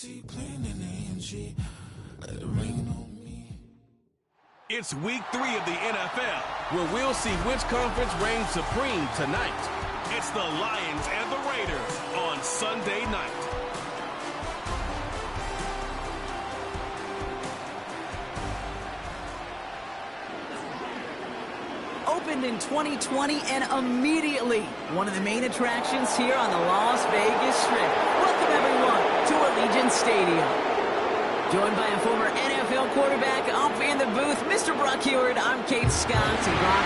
It's week 3 of the NFL, where we'll see which conference reigns supreme tonight. It's the Lions and the Raiders on Sunday night. Opened in 2020 and immediately one of the main attractions here on the Las Vegas Strip. Welcome everyone to Allegiant Stadium. Joined by a former NFL quarterback up in the booth, Mr. Brock Heward. I'm Kate Scott. And Brock,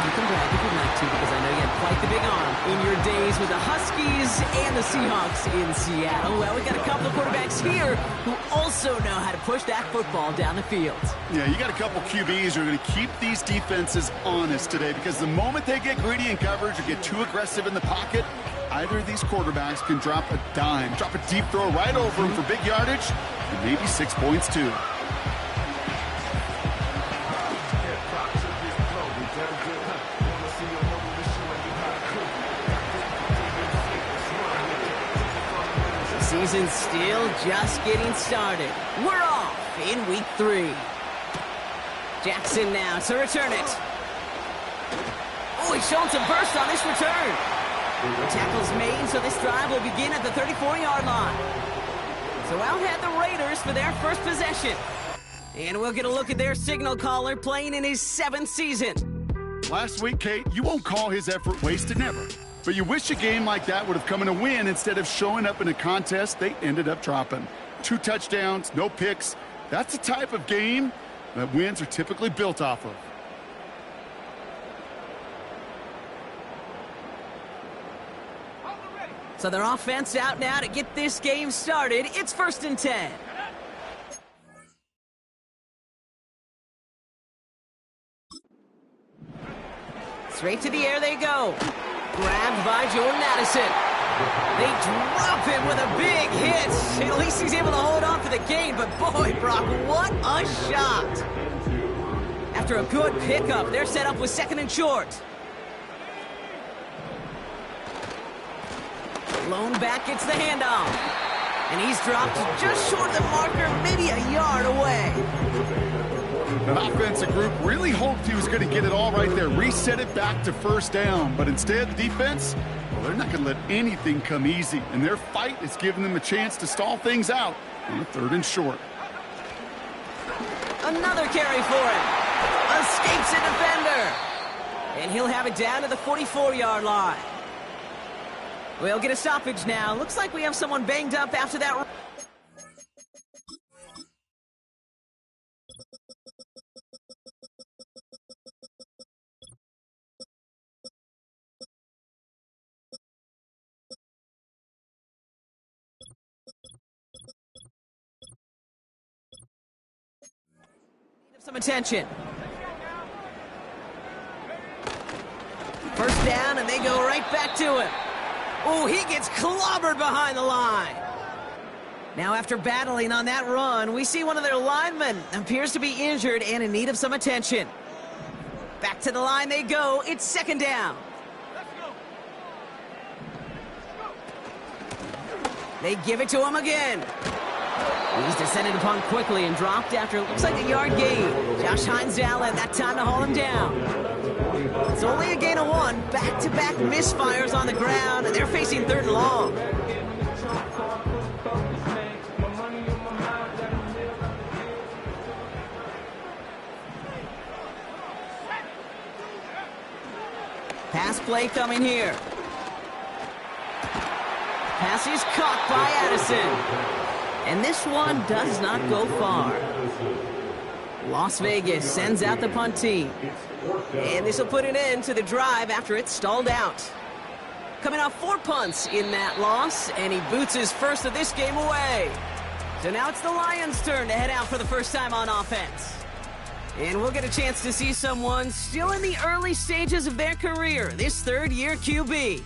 you can brag if you'd like to, because I know you had quite the big arm in your days with the Huskies and the Seahawks in Seattle. Well, we got a couple of quarterbacks here who also know how to push that football down the field. Yeah, you got a couple QBs who are going to keep these defenses honest today, because the moment they get greedy in coverage or get too aggressive in the pocket, either of these quarterbacks can drop a dime, drop a deep throw right over him for big yardage, and maybe 6 points too. Season's still just getting started. We're off in week 3. Jackson now to return it. Oh, he's showing some burst on this return. Tackle's made, so this drive will begin at the 34-yard line. So out head the Raiders for their first possession. And we'll get a look at their signal caller playing in his 7th season. Last week, Kate, you won't call his effort wasted, never. But you wish a game like that would have come in a win instead of showing up in a contest they ended up dropping. 2 touchdowns, no picks. That's the type of game that wins are typically built off of. So their offense out now to get this game started. It's 1st and 10. Straight to the air they go. Grabbed by Jordan Addison. They drop him with a big hit. At least he's able to hold on for the game. But boy, Brock, what a shot. After a good pickup, they're set up with 2nd and short. Lone back gets the handoff. And he's dropped just short of the marker, maybe a yard away. That offensive group really hoped he was going to get it all right there, reset it back to 1st down. But instead, the defense, well, they're not going to let anything come easy. And their fight is giving them a chance to stall things out on the 3rd and short. Another carry for him. Escapes a defender. And he'll have it down to the 44-yard line. We'll get a stoppage now. Looks like we have someone banged up after that. Some attention. 1st down, and they go right back to him. Oh, he gets clobbered behind the line. Now, after battling on that run, we see one of their linemen appears to be injured and in need of some attention. Back to the line they go. It's 2nd down. They give it to him again. He's descended upon quickly and dropped after it looks like a yard gain. Josh Hines Allen, that time to haul him down. It's only a gain of 1. Back-to-back misfires on the ground, and they're facing 3rd and long. Pass play coming here. Pass is caught by Addison. And this one does not go far. Las Vegas sends out the punt team. And this will put an end to the drive after it stalled out. Coming off 4 punts in that loss, and he boots his first of this game away. So now it's the Lions' turn to head out for the first time on offense. And we'll get a chance to see someone still in the early stages of their career, this 3rd-year QB.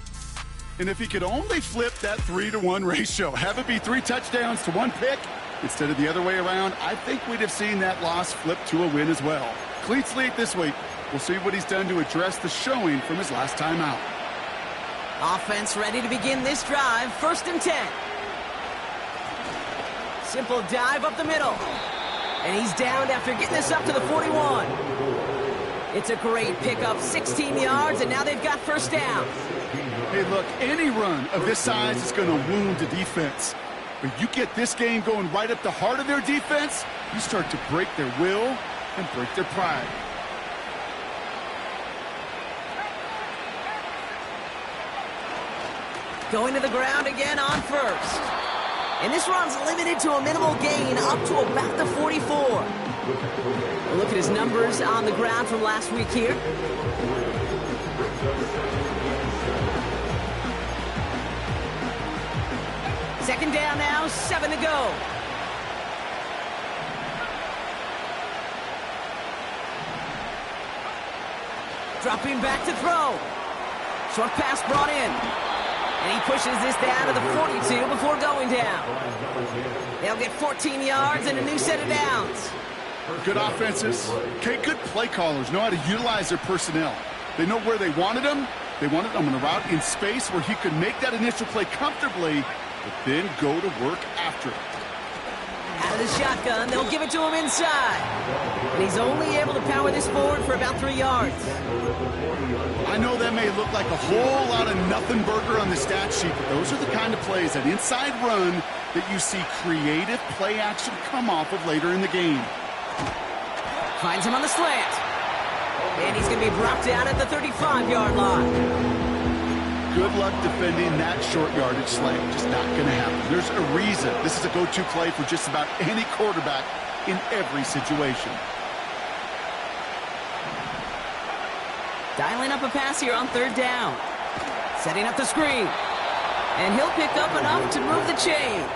And if he could only flip that 3-to-1 ratio, have it be 3 touchdowns to 1 pick instead of the other way around, I think we'd have seen that loss flip to a win as well. Clean slate this week. We'll see what he's done to address the showing from his last time out. Offense ready to begin this drive. 1st and 10. Simple dive up the middle. And he's downed after getting this up to the 41. It's a great pickup, 16 yards, and now they've got first down. Hey, look, any run of this size is going to wound the defense. But you get this game going right up the heart of their defense, you start to break their will and break their pride. Going to the ground again on first. And this run's limited to a minimal gain up to about the 44. We'll look at his numbers on the ground from last week here. Second down now, 7 to go. Dropping back to throw. Short pass brought in. And he pushes this down to the 42 before going down. They'll get 14 yards and a new set of downs. Good offenses. Okay, good play callers know how to utilize their personnel. They know where they wanted them. They wanted them on a route in space where he could make that initial play comfortably, but then go to work after it. Out of the shotgun, they'll give it to him inside. And he's only able to power this forward for about 3 yards. I know that may look like a whole lot of nothing burger on the stat sheet, but those are the kind of plays, that inside run, that you see creative play action come off of later in the game. Finds him on the slant. And he's going to be brought down at the 35-yard line. Good luck defending that short yardage slant. Just not going to happen. There's a reason this is a go-to play for just about any quarterback in every situation. Dialing up a pass here on third down. Setting up the screen. And he'll pick up enough to move the chains.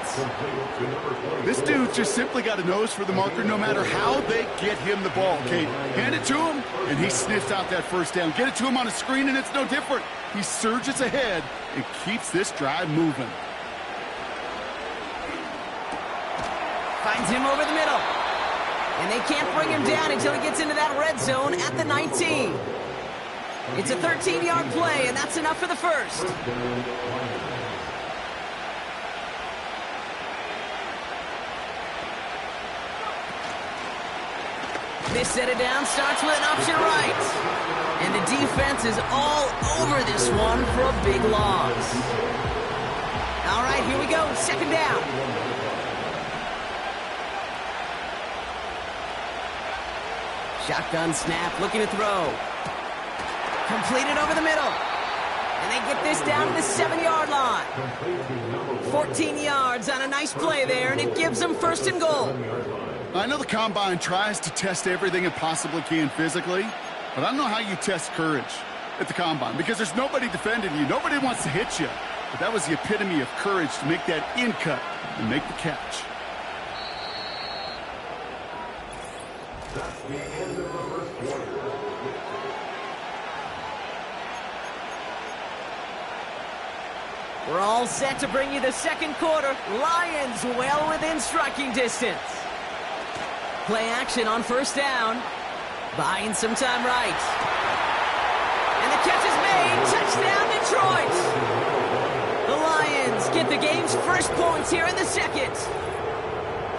This dude's just simply got a nose for the marker no matter how they get him the ball. Okay, hand it to him, and he sniffs out that first down. Get it to him on a screen, and it's no different. He surges ahead and keeps this drive moving. Finds him over the middle. And they can't bring him down until he gets into that red zone at the 19. It's a 13-yard play, and that's enough for the first. This set of down starts with an option right. And the defense is all over this one for a big loss. All right, here we go. Second down. Shotgun snap, looking to throw. Completed over the middle. And they get this down to the 7-yard line. 14 yards on a nice play there, and it gives them first and goal. I know the Combine tries to test everything it possibly can physically, but I don't know how you test courage at the Combine, because there's nobody defending you. Nobody wants to hit you. But that was the epitome of courage to make that in cut and make the catch. That's the end of the first quarter. We're all set to bring you the second quarter. Lions well within striking distance. Play action on first down. Buying some time right. And the catch is made. Touchdown, Detroit. The Lions get the game's first points here in the second.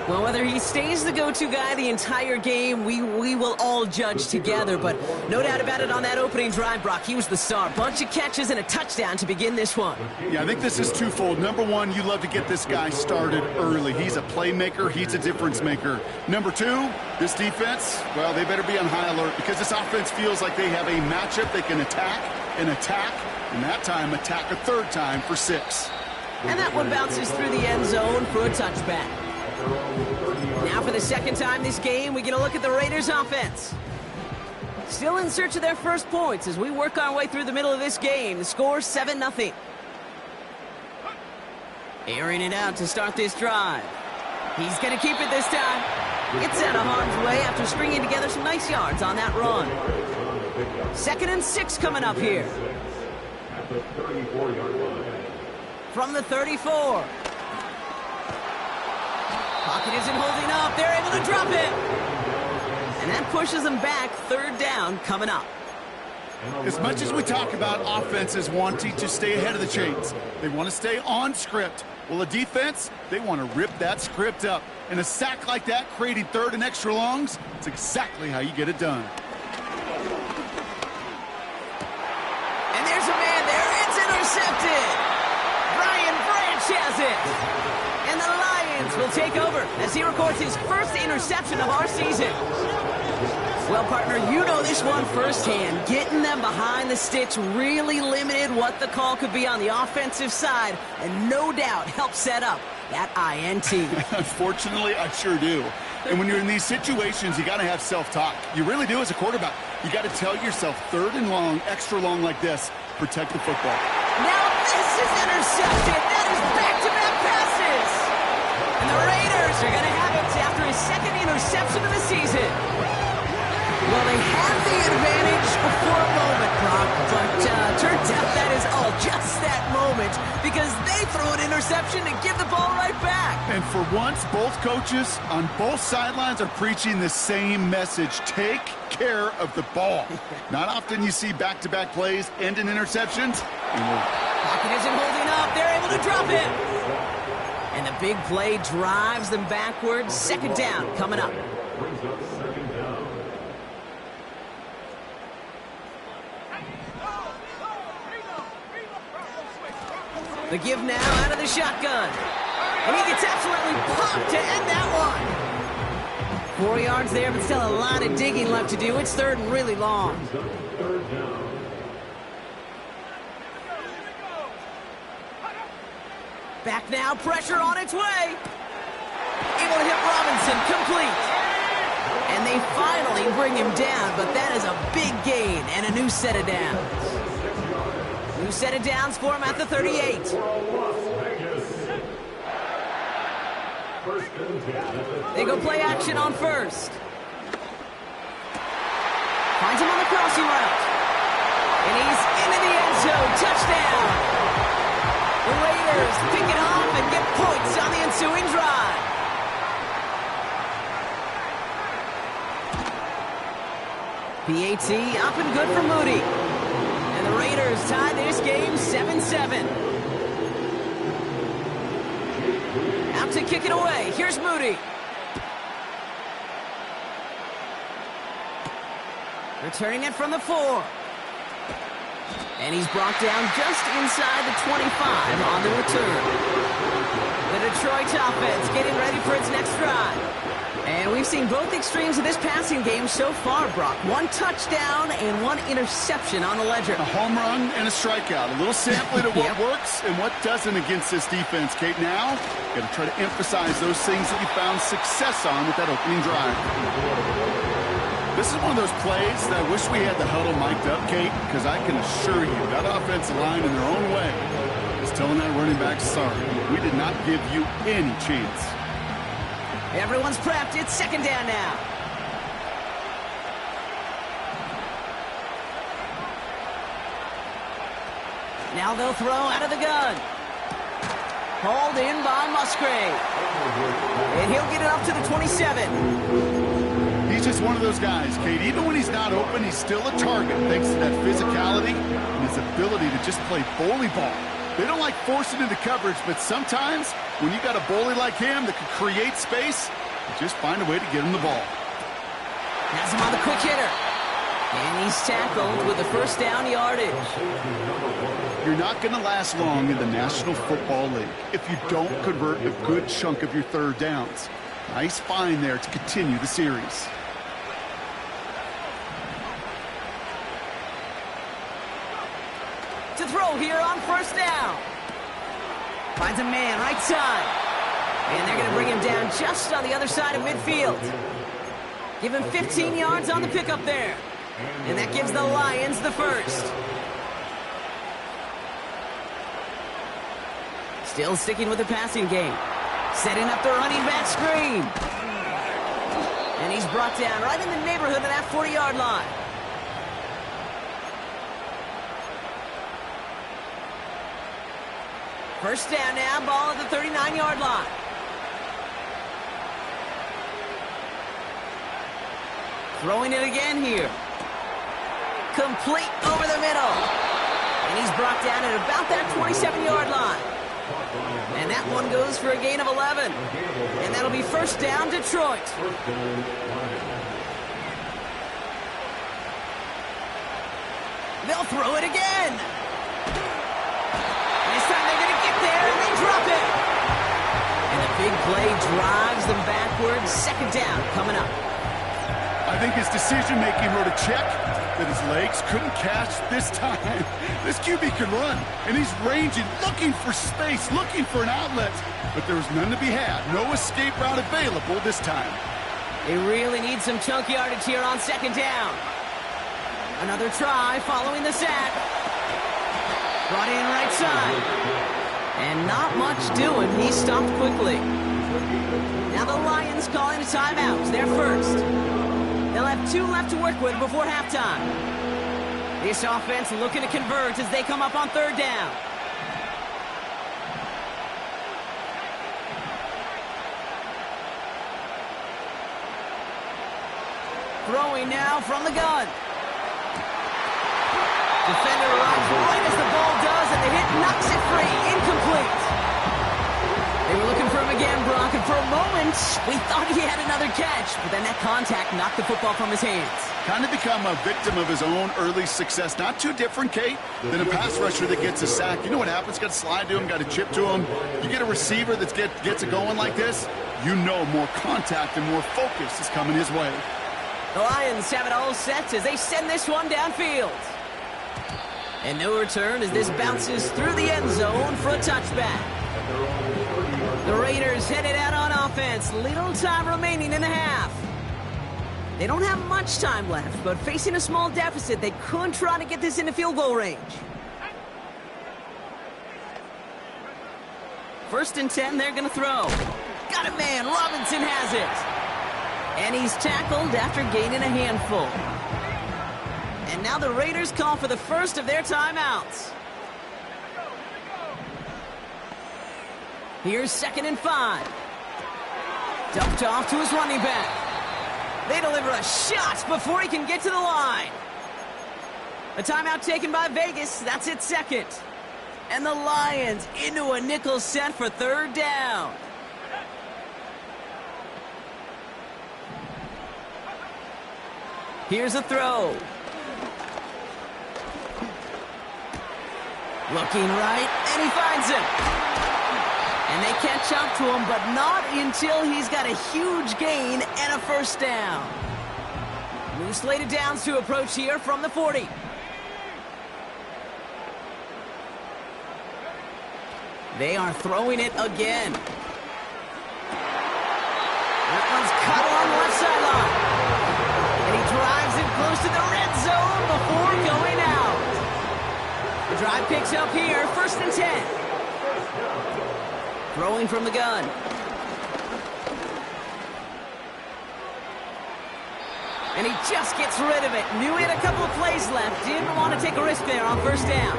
Well, whether he stays the go-to guy the entire game, we will all judge together. But no doubt about it, on that opening drive, Brock, he was the star. Bunch of catches and a touchdown to begin this one. Yeah, I think this is twofold. Number one, you love to get this guy started early. He's a playmaker. He's a difference maker. Number two, this defense, well, they better be on high alert, because this offense feels like they have a matchup they can attack, and that time attack a third time for 6. And that one bounces through the end zone for a touchback. Now for the second time this game, we get a look at the Raiders' offense. Still in search of their first points as we work our way through the middle of this game. The score 7-0. Airing it out to start this drive. He's going to keep it this time. Gets out of harm's way after stringing together some nice yards on that run. 2nd and 6 coming up here. From the 34. Pocket isn't holding up. They're able to drop it. And that pushes them back. 3rd down coming up. As much as we talk about offenses wanting to stay ahead of the chains, they want to stay on script. Well, the defense, they want to rip that script up. And a sack like that, creating third and extra longs, it's exactly how you get it done. And there's a man there. It's intercepted. Brian Branch has it. And the Lions will take over as he records his first interception of our season. Well, partner, you know this one firsthand. Getting them behind the sticks really limited what the call could be on the offensive side, and no doubt helped set up that INT. Unfortunately, I sure do. And when you're in these situations, you got to have self-talk. You really do as a quarterback. You got to tell yourself third and long, extra long like this, protect the football. Now this is intercepted. That is back-to-back passes. And the Raiders are going to have it after his second interception of the season. Well, they had the advantage for a moment, Brock, but turns out that is all just that moment because they throw an interception and give the ball right back. And for once, both coaches on both sidelines are preaching the same message. Take care of the ball. Not often you see back-to-back plays end in interceptions. Pocket isn't holding up. They're able to drop it. And the big play drives them backwards. Second down coming up. The give now out of the shotgun. And he gets absolutely popped to end that one. 4 yards there, but still a lot of digging left to do. It's third and really long. Back now, pressure on its way. Able to hit Robinson, complete. And they finally bring him down, but that is a big gain and a new set of downs. New set of downs for him at the 38. They go play action on first. Finds him on the crossing route. And he's into the end zone. Touchdown. The Raiders pick it off and get points on the ensuing drive. PAT up and good for Moody. And the Raiders tie this game 7-7. Out to kick it away. Here's Moody. Returning it from the 4. And he's brought down just inside the 25 on the return. The Detroit offense getting ready for its next drive. And we've seen both extremes of this passing game so far, Brock. 1 touchdown and 1 interception on the ledger. A home run and a strikeout. A little sampling of what works and what doesn't against this defense, Kate. Now, got to try to emphasize those things that you found success on with that opening drive. This is one of those plays that I wish we had the huddle mic'd up, Kate, because I can assure you that offensive line in their own way is telling that running back, sorry, we did not give you any chance. Everyone's prepped. It's second down now. Now they'll throw out of the gun. Hauled in by Musgrave. And he'll get it up to the 27. He's just one of those guys, Kate. Even when he's not open, he's still a target thanks to that physicality and his ability to just play bully ball. They don't like forcing into coverage, but sometimes when you got a bully like him that can create space, you just find a way to get him the ball. Has him on the quick hitter. And he's tackled with the first down yardage. You're not going to last long in the National Football League if you don't convert a good chunk of your third downs. Nice find there to continue the series. To throw here on first down. Finds a man right side. And they're going to bring him down just on the other side of midfield. Give him 15 yards on the pickup there. And that gives the Lions the first. Still sticking with the passing game. Setting up the running back screen. And he's brought down right in the neighborhood of that 40-yard line. First down now, ball at the 39-yard line. Throwing it again here. Complete over the middle. And he's brought down at about that 27-yard line. And that one goes for a gain of 11. And that'll be first down, Detroit. They'll throw it again. This time they're going to get there, and they drop it. And a big play drives them backwards. Second down coming up. I think his decision-making wrote a check that his legs couldn't catch this time. This QB can run, and he's ranging, looking for space, looking for an outlet. But there was none to be had. No escape route available this time. They really need some chunk yardage here on second down. Another try following the sack. Brought in right side. And not much doing. He stopped quickly. Now the Lions calling a timeout. They're first. They'll have 2 left to work with before halftime. This offense looking to convert as they come up on third down. Throwing now from the gun. Defender arrives right as the ball does, and the hit knocks it free. Incomplete. They were looking for him again, Brock, and for a moment, we thought he had another catch, but then that contact knocked the football from his hands. Kind of become a victim of his own early success. Not too different, Kate, than a pass rusher that gets a sack. You know what happens? Got to slide to him, got to chip to him. You get a receiver that gets it going like this, you know more contact and more focus is coming his way. The Lions have it all set as they send this one downfield. And no return as this bounces through the end zone for a touchback. The Raiders headed out on offense. Little time remaining in the half. They don't have much time left, but facing a small deficit, they could try to get this into field goal range. First and 10, they're going to throw. Got it, man. Robinson has it. And he's tackled after gaining a handful. And now the Raiders call for the first of their timeouts. Here's 2nd and 5. Dumped off to his running back. They deliver a shot before he can get to the line. A timeout taken by Vegas. That's its second. And the Lions into a nickel set for third down. Here's a throw. Looking right, and he finds him. And they catch up to him, but not until he's got a huge gain and a first down. New slated downs to approach here from the 40. They are throwing it again. That one's cut along the left sideline. And he drives it close to the red zone before going out. The drive picks up here, 1st and 10. Throwing from the gun. And he just gets rid of it. Knew he had a couple of plays left. Didn't want to take a risk there on first down.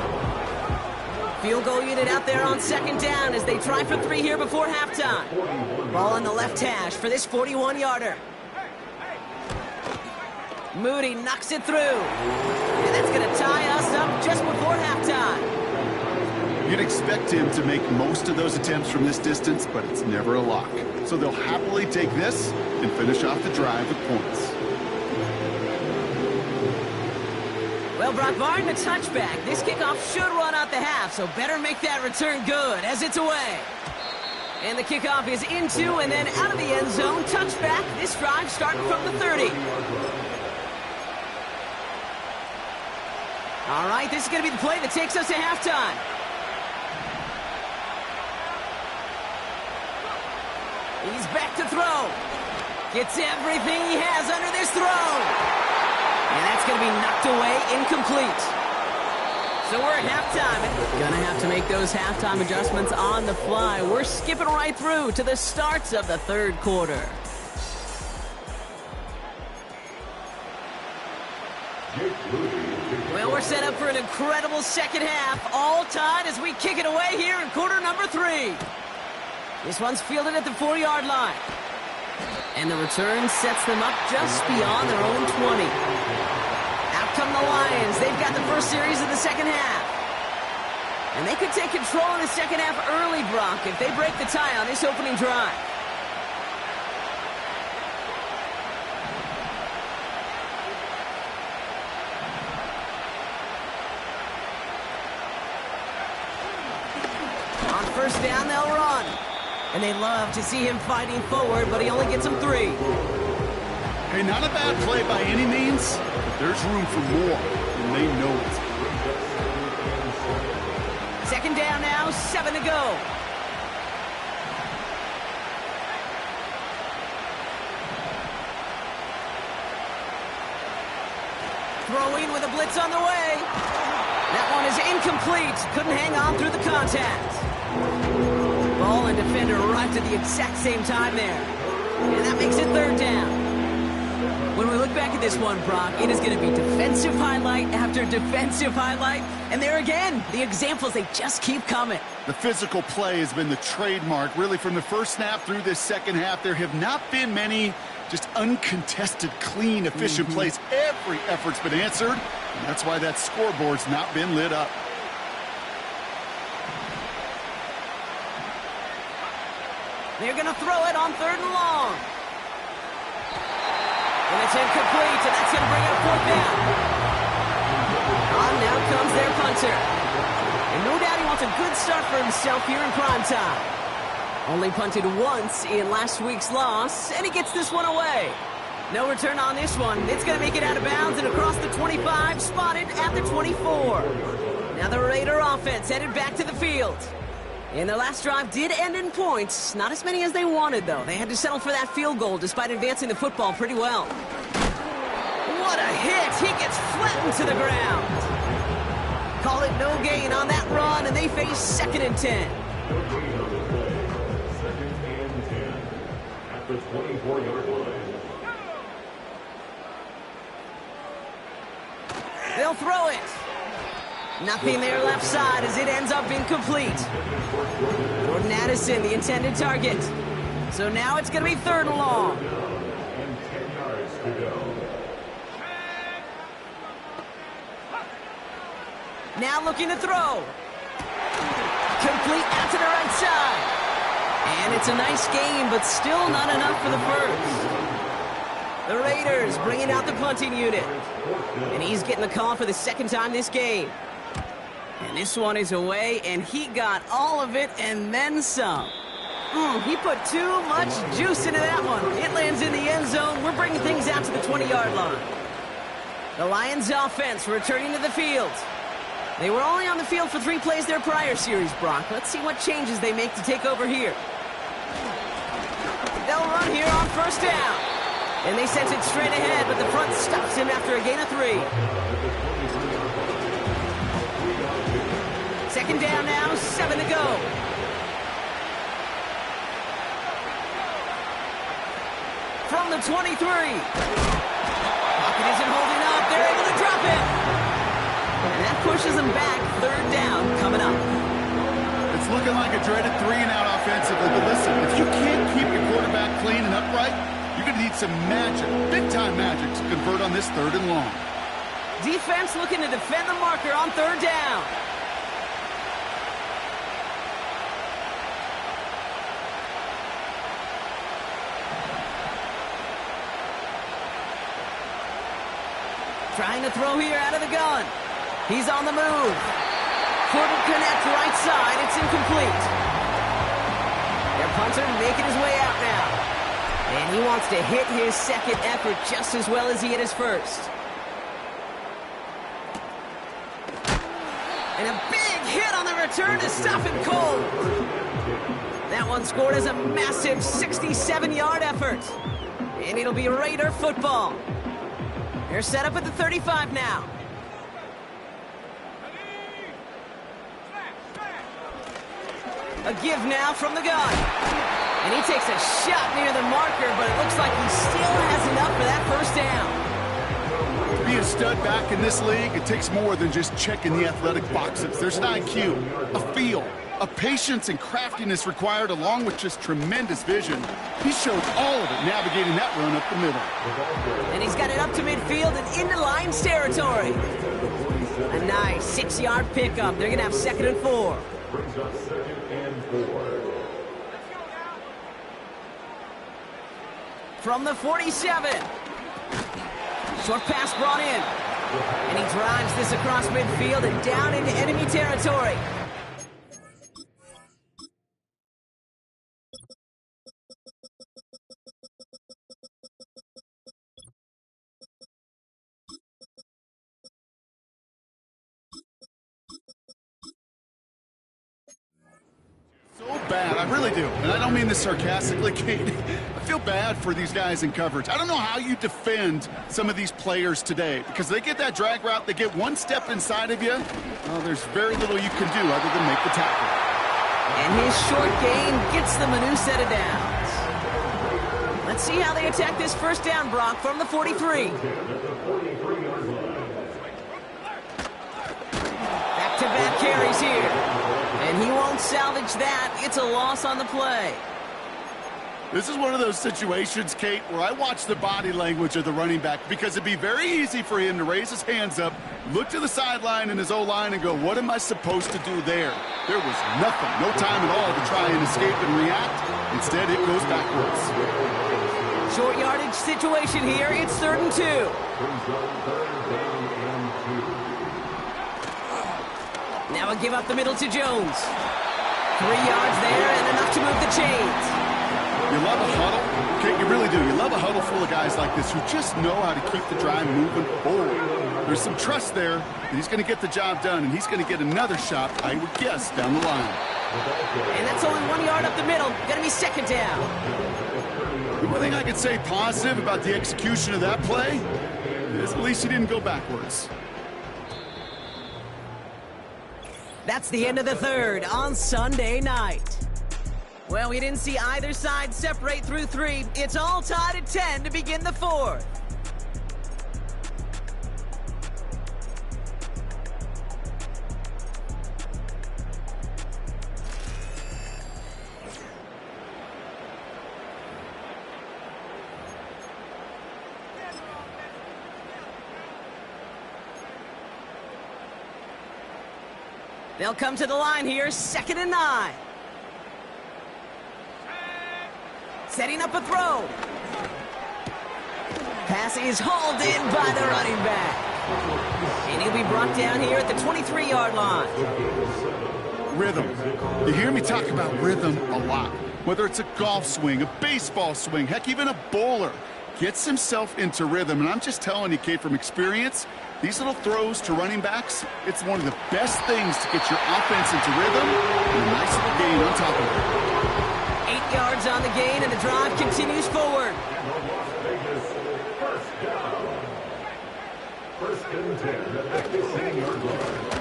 Field goal unit out there on 2nd down as they try for 3 here before halftime. Ball on the left hash for this 41-yarder. Moody knocks it through. And that's going to tie us up just before halftime. You'd expect him to make most of those attempts from this distance, but it's never a lock. So they'll happily take this and finish off the drive with points. Well, Brock, barring the touchback, this kickoff should run out the half, so better make that return good as it's away. And the kickoff is into and then out of the end zone. Touchback. This drive starting from the 30. All right, this is going to be the play that takes us to halftime. He's back to throw. Gets everything he has under this throw. And that's going to be knocked away, incomplete. So we're at halftime. Going to have to make those halftime adjustments on the fly. We're skipping right through to the starts of the third quarter. Well, we're set up for an incredible second half. All tied as we kick it away here in quarter number 3. This one's fielded at the 4-yard line. And the return sets them up just beyond their own 20. Out come the Lions. They've got the first series of the second half. And they could take control in the second half early, Brock, if they break the tie on this opening drive. On first down, they'll run. And they love to see him fighting forward, but he only gets them 3. Hey, not a bad play by any means, but there's room for more, and they know it. Second down now, 7 to go. Throwing with a blitz on the way. That one is incomplete. Couldn't hang on through the contact. Ball and defender arrived at the exact same time there. And that makes it third down. When we look back at this one, Brock, it is going to be defensive highlight after defensive highlight. And there again, the examples, they just keep coming. The physical play has been the trademark. Really, from the first snap through this second half, there have not been many just uncontested, clean, efficient plays. Every effort's been answered, and that's why that scoreboard's not been lit up. They're going to throw it on 3rd and long. And it's incomplete, and that's going to bring up 4th down. On now comes their punter. And no doubt he wants a good start for himself here in prime time. Only punted once in last week's loss, and he gets this one away. No return on this one. It's going to make it out of bounds and across the 25, spotted at the 24. Now the Raider offense headed back to the field. And their last drive did end in points. Not as many as they wanted, though. They had to settle for that field goal despite advancing the football pretty well. What a hit! He gets flattened to the ground. Call it no gain on that run, and they face 2nd and 10. Second and 10 at the 24-yard line. They'll throw it. Nothing there left side as it ends up incomplete. Jordan Addison, the intended target. So now it's going to be 3rd and long. And 10 yards to go. Now looking to throw. Complete out to the right side. And it's a nice game, but still not enough for the first. The Raiders bringing out the punting unit. And he's getting the call for the 2nd time this game. And this one is away, and he got all of it and then some. He put too much juice into that one. It lands in the end zone. We're bringing things out to the 20-yard line. The Lions offense returning to the field. They were only on the field for 3 plays their prior series, Brock. Let's see what changes they make to take over here. They'll run here on first down. And they sent it straight ahead, but the front stops him after a gain of 3. 2nd down now, 7 to go. From the 23. Pocket isn't holding up. They're able to drop it. And that pushes them back. 3rd down coming up. It's looking like a dreaded 3-and-out offensively, but listen, if you can't keep your quarterback clean and upright, you're going to need some magic, big-time magic, to convert on this 3rd and long. Defense looking to defend the marker on 3rd down. Trying to throw here out of the gun. He's on the move. Couldn't connect right side. It's incomplete. Their punter making his way out now. And he wants to hit his 2nd effort just as well as he hit his 1st. And a big hit on the return to stop him cold. That one scored as a massive 67-yard effort. And it'll be Raider football. They're set up at the 35 now. A give now from the gun. And he takes a shot near the marker, but it looks like he still has enough for that 1st down. be a stud back in this league, it takes more than just checking the athletic boxes. There's an IQ, a feel, a patience and craftiness required, along with just tremendous vision. He showed all of it navigating that run up the middle. And he's got it up to midfield and into Lions territory. A nice 6-yard pickup. They're going to have 2nd and 4. Brings up 2nd and 4. From the 47. Short pass brought in. And he drives this across midfield and down into enemy territory. So bad, I really do. And I don't mean this sarcastically, Kate. I feel bad for these guys in coverage. I don't know how you defend some of these players today, because they get that drag route, they get one step inside of you, well, there's very little you can do other than make the tackle. And his short gain gets them a new set of downs. Let's see how they attack this first down, Brock, from the 43. Back-to-back carries here. And he won't salvage that. It's a loss on the play. This is one of those situations, Kate, where I watch the body language of the running back, because it'd be very easy for him to raise his hands up, look to the sideline in his O-line and go, what am I supposed to do there? There was nothing, no time at all to try and escape and react. Instead, it goes backwards. Short yardage situation here. It's 3rd and 2. Now a give up the middle to Jones. 3 yards there and enough to move the chains. You love a huddle. Okay, you really do. You love a huddle full of guys like this who just know how to keep the drive moving forward. There's some trust there that he's going to get the job done, and he's going to get another shot, I would guess, down the line. And that's only 1 yard up the middle. Going to be 2nd down. The one thing I could say positive about the execution of that play is at least he didn't go backwards. That's the end of the 3rd on Sunday night. Well, we didn't see either side separate through 3. It's all tied at 10 to begin the 4th. They'll come to the line here, 2nd and 9. Setting up a throw. Pass is hauled in by the running back. And he'll be brought down here at the 23-yard line. Rhythm. You hear me talk about rhythm a lot. Whether it's a golf swing, a baseball swing, heck, even a bowler gets himself into rhythm. And I'm just telling you, Kate, from experience, these little throws to running backs, it's one of the best things to get your offense into rhythm and a nice little gain on top of it. 8 yards on the gain, and the drive continues forward.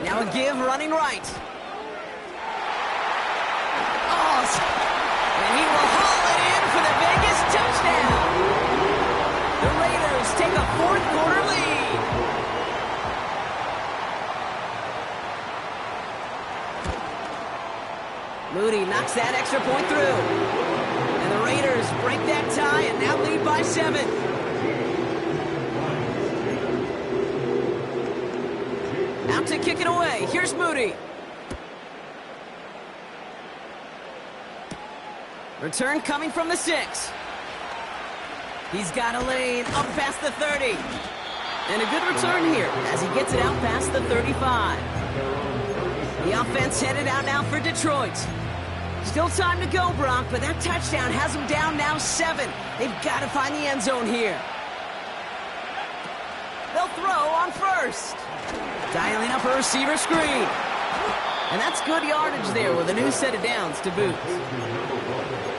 Now a give running right. Oh, and he will haul it in for the Vegas touchdown. The Raiders take a 4th quarter lead. Moody knocks that extra point through. And the Raiders break that tie and now lead by 7. Out to kick it away. Here's Moody. Return coming from the 6. He's got a lane up past the 30. And a good return here as he gets it out past the 35. The offense headed out now for Detroit. Still time to go, Brock, but that touchdown has them down now 7. They've got to find the end zone here. They'll throw on 1st. Dialing up a receiver screen. And that's good yardage there with a new set of downs to boot.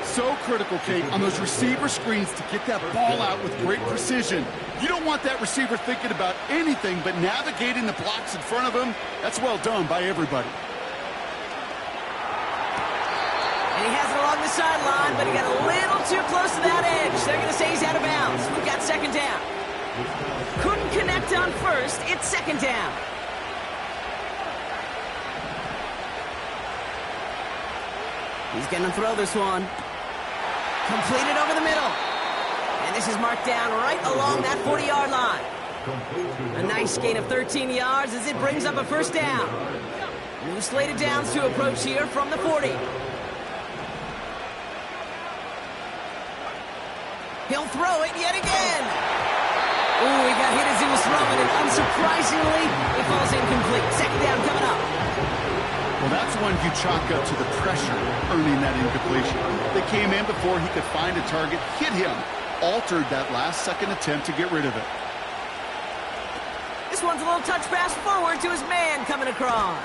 So critical, Kate, on those receiver screens to get that ball out with great precision. You don't want that receiver thinking about anything but navigating the blocks in front of him. That's well done by everybody. And he has it along the sideline, but he got a little too close to that edge. They're going to say he's out of bounds. We've got 2nd down. Couldn't connect punt on first. It's second down. He's going to throw this one. Completed over the middle. And this is marked down right along that 40-yard line. A nice gain of 13 yards as it brings up a first down. New slate of downs to approach here from the 40. He'll throw it yet again. Ooh, he got hit as he was throwing it. Unsurprisingly, it falls incomplete. Second down coming up. Well, that's one you chalk up to the pressure earning that incompletion. They came in before he could find a target, hit him, altered that last-second attempt to get rid of it. This one's a little touch pass forward to his man coming across.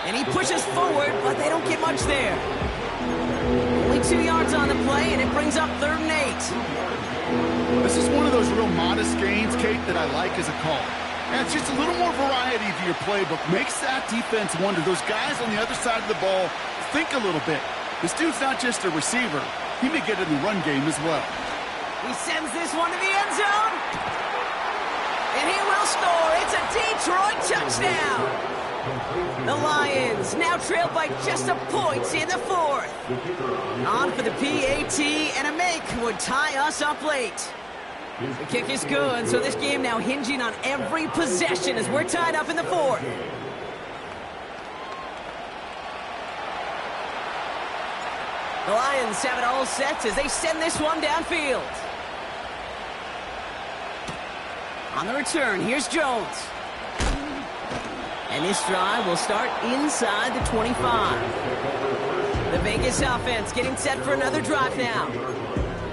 And he pushes forward, but they don't get much there. Only 2 yards on the play, and it brings up 3rd and 8. This is one of those real modest gains, Kate, that I like as a call. And it's just a little more variety to your playbook. Makes that defense wonder. Those guys on the other side of the ball think a little bit. This dude's not just a receiver. He may get in the run game as well. He sends this one to the end zone. And he will score. It's a Detroit touchdown. The Lions now trail by just a point in the 4th. On for the PAT, and a make would tie us up late. The kick is good, so this game now hinging on every possession as we're tied up in the 4th. The Lions have it all set as they send this one downfield. On the return, here's Jones. And this drive will start inside the 25. The Vegas offense getting set for another drive now.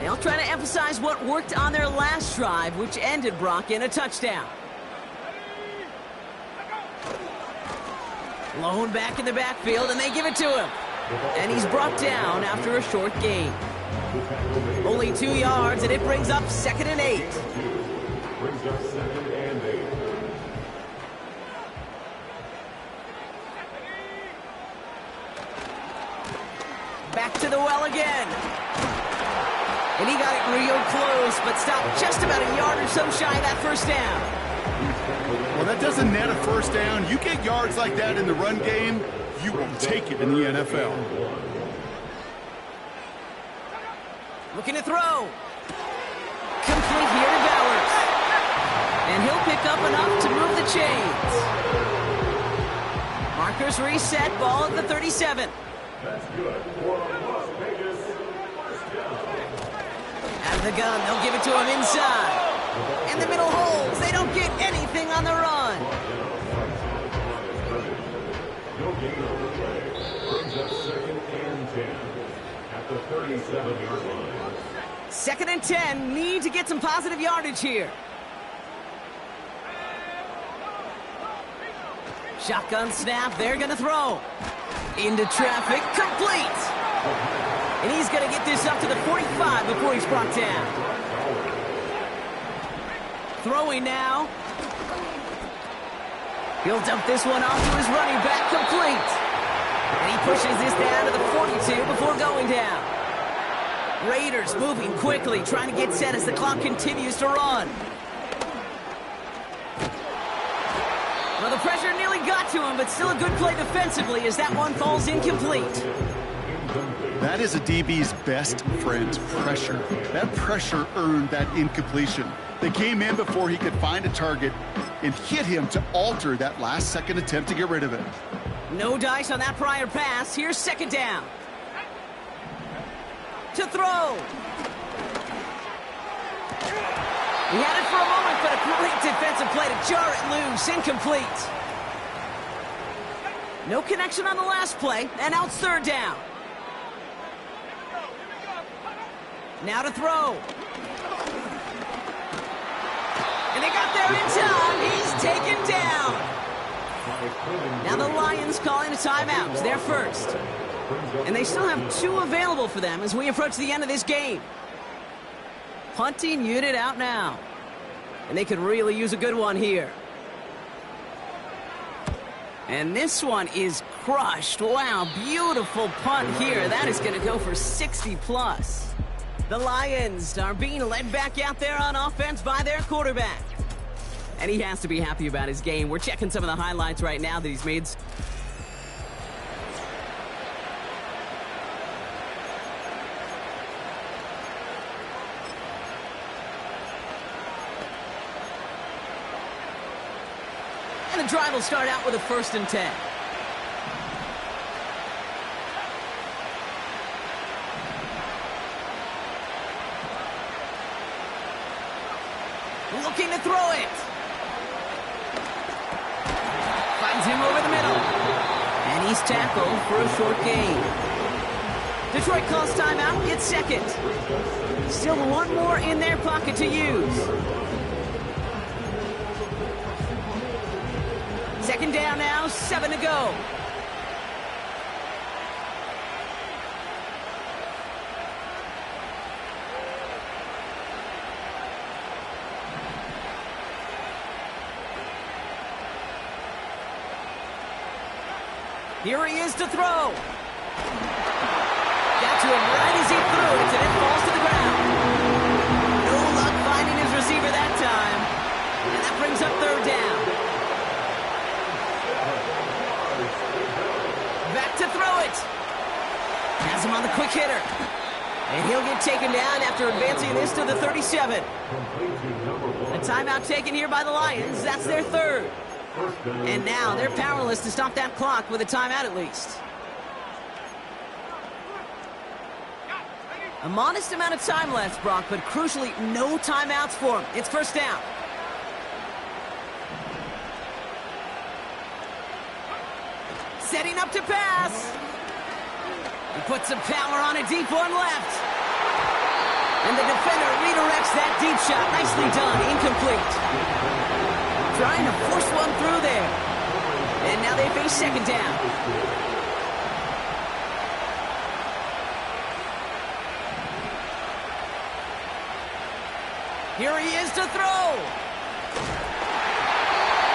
They'll try to emphasize what worked on their last drive, which ended, Brock, in a touchdown. Lone back in the backfield, and they give it to him. And he's brought down after a short gain. Only 2 yards, and it brings up 2nd and 8. Brings up 2nd and 8. Back to the well again. And he got it real close, but stopped just about a yard or so shy of that first down. Well, that doesn't net a first down. You get yards like that in the run game, you will take it in the NFL. Looking to throw. Complete here to Bowers. And he'll pick up enough to move the chains. Markers reset, ball at the 37. That's good for Las Vegas. First down. Out of the gun, they'll give it to him inside. In the middle holes, they don't get anything on the run. No gain on the play. Brings up 2nd and 10 at the 37-yard line. 2nd and 10, need to get some positive yardage here. Shotgun snap, they're gonna throw. Into traffic, complete. And he's gonna get this up to the 45 before he's brought down. Throwing now. He'll dump this one off to his running back, complete. And he pushes this down to the 42 before going down. Raiders moving quickly, trying to get set as the clock continues to run. Well, the pressure nearly got to him, but still a good play defensively as that one falls incomplete. That is a DB's best friend, pressure. That pressure earned that incompletion. They came in before he could find a target and hit him to alter that last-second attempt to get rid of it. No dice on that prior pass. Here's 2nd down. To throw. He had it for a moment, but a great defensive play to jar it loose. Incomplete. No connection on the last play, and now it's 3rd down. Now to throw. And they got there in time. He's taken down. Now the Lions calling a timeout. They're first. And they still have 2 available for them as we approach the end of this game. Punting unit out now. And they could really use a good one here. And this one is crushed. Wow, beautiful punt here. That is going to go for 60+. The Lions are being led back out there on offense by their quarterback. And he has to be happy about his game. We're checking some of the highlights right now that he's made. And the drive will start out with a 1st and 10. Looking to throw it. Finds him over the middle. And he's tackled for a short gain. Detroit calls timeout, it's 2nd. Still one more in their pocket to use. 2nd down now, 7 to go. Here he is to throw. Got to him right as he threw it, and it falls to the ground. No luck finding his receiver that time. And that brings up 3rd down. Back to throw it. Has him on the quick hitter. And he'll get taken down after advancing this to the 37. A timeout taken here by the Lions. That's their 3rd. And now they're powerless to stop that clock with a timeout at least. A modest amount of time left, Brock, but crucially no timeouts for him. It's 1st down. Setting up to pass. He puts some power on a deep one left. And the defender redirects that deep shot. Nicely done. Incomplete. Trying to force one through there. And now they face 2nd down. Here he is to throw.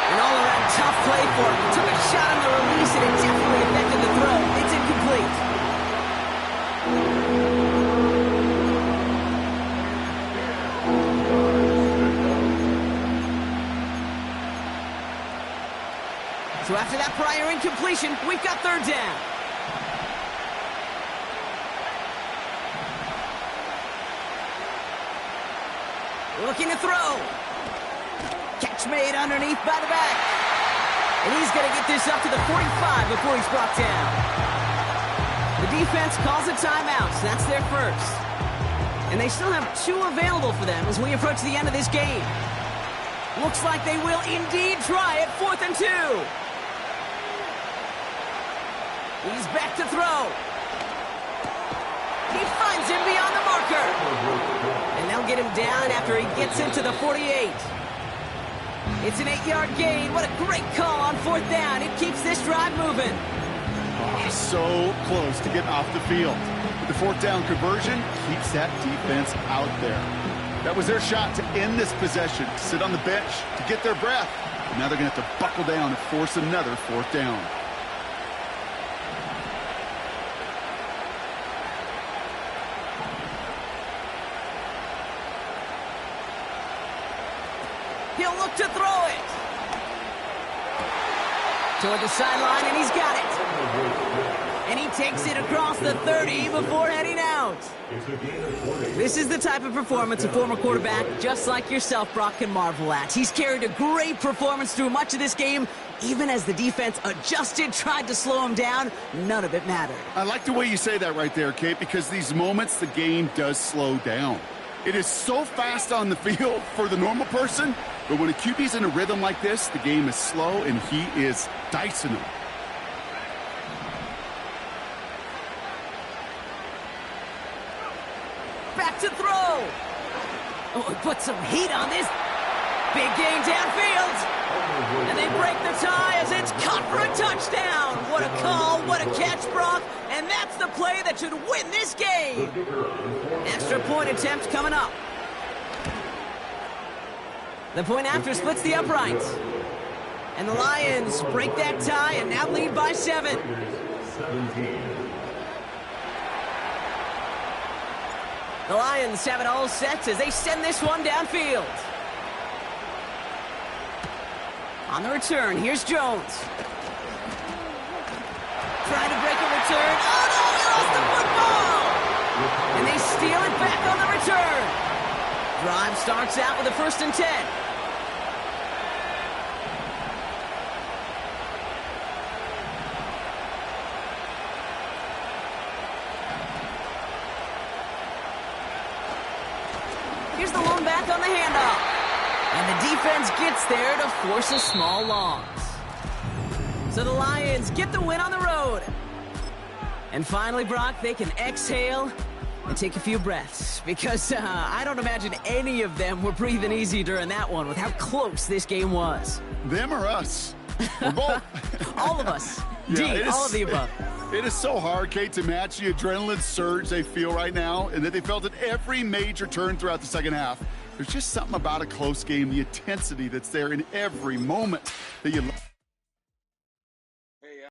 An all-around tough play for him. He took a shot on the release and it definitely affected the throw. It's incomplete. So after that prior incompletion, we've got 3rd down. Looking to throw. Catch made underneath by the back. And he's going to get this up to the 45 before he's brought down. The defense calls a timeout, so that's their 1st. And they still have 2 available for them as we approach the end of this game. Looks like they will indeed try it. 4th and 2. He's back to throw. He finds him beyond the marker. And they'll get him down after he gets into the 48. It's an 8-yard gain. What a great call on 4th down. It keeps this drive moving. Oh, so close to getting off the field. But the 4th down conversion keeps that defense out there. That was their shot to end this possession, to sit on the bench, to get their breath. Now they're going to have to buckle down and force another 4th down. He'll look to throw it. Toward the sideline, and he's got it. And he takes it across the 30 before heading out. This is the type of performance a former quarterback, just like yourself, Brock, can marvel at. He's carried a great performance through much of this game. Even as the defense adjusted, tried to slow him down, none of it mattered. I like the way you say that right there, Kate, because these moments the game does slow down. It is so fast on the field for the normal person, but when a QB's in a rhythm like this, the game is slow and he is dicing them. Back to throw. Oh, he put some heat on this. Big gain downfield. And they break the tie as it's caught for a touchdown. What a call, what a catch, Brock. And that's the play that should win this game. Extra point attempt coming up. The point after splits the uprights. And the Lions break that tie and now lead by 7. The Lions have it all set as they send this one downfield. On the return, here's Jones. Trying to break a return. Oh, no, he lost the football! And they steal it back on the return. Drive starts out with a 1st and 10. Here's the lone back on the handoff. And the defense gets there to force a small loss. So the Lions get the win on the road. And finally, Brock, they can exhale and take a few breaths. Because I don't imagine any of them were breathing easy during that one with how close this game was. Them or us? We're both. All of us. Yeah, all of the above. It is so hard, Kate, to match the adrenaline surge they feel right now and that they felt at every major turn throughout the second half. There's just something about a close game, the intensity that's there in every moment that you love.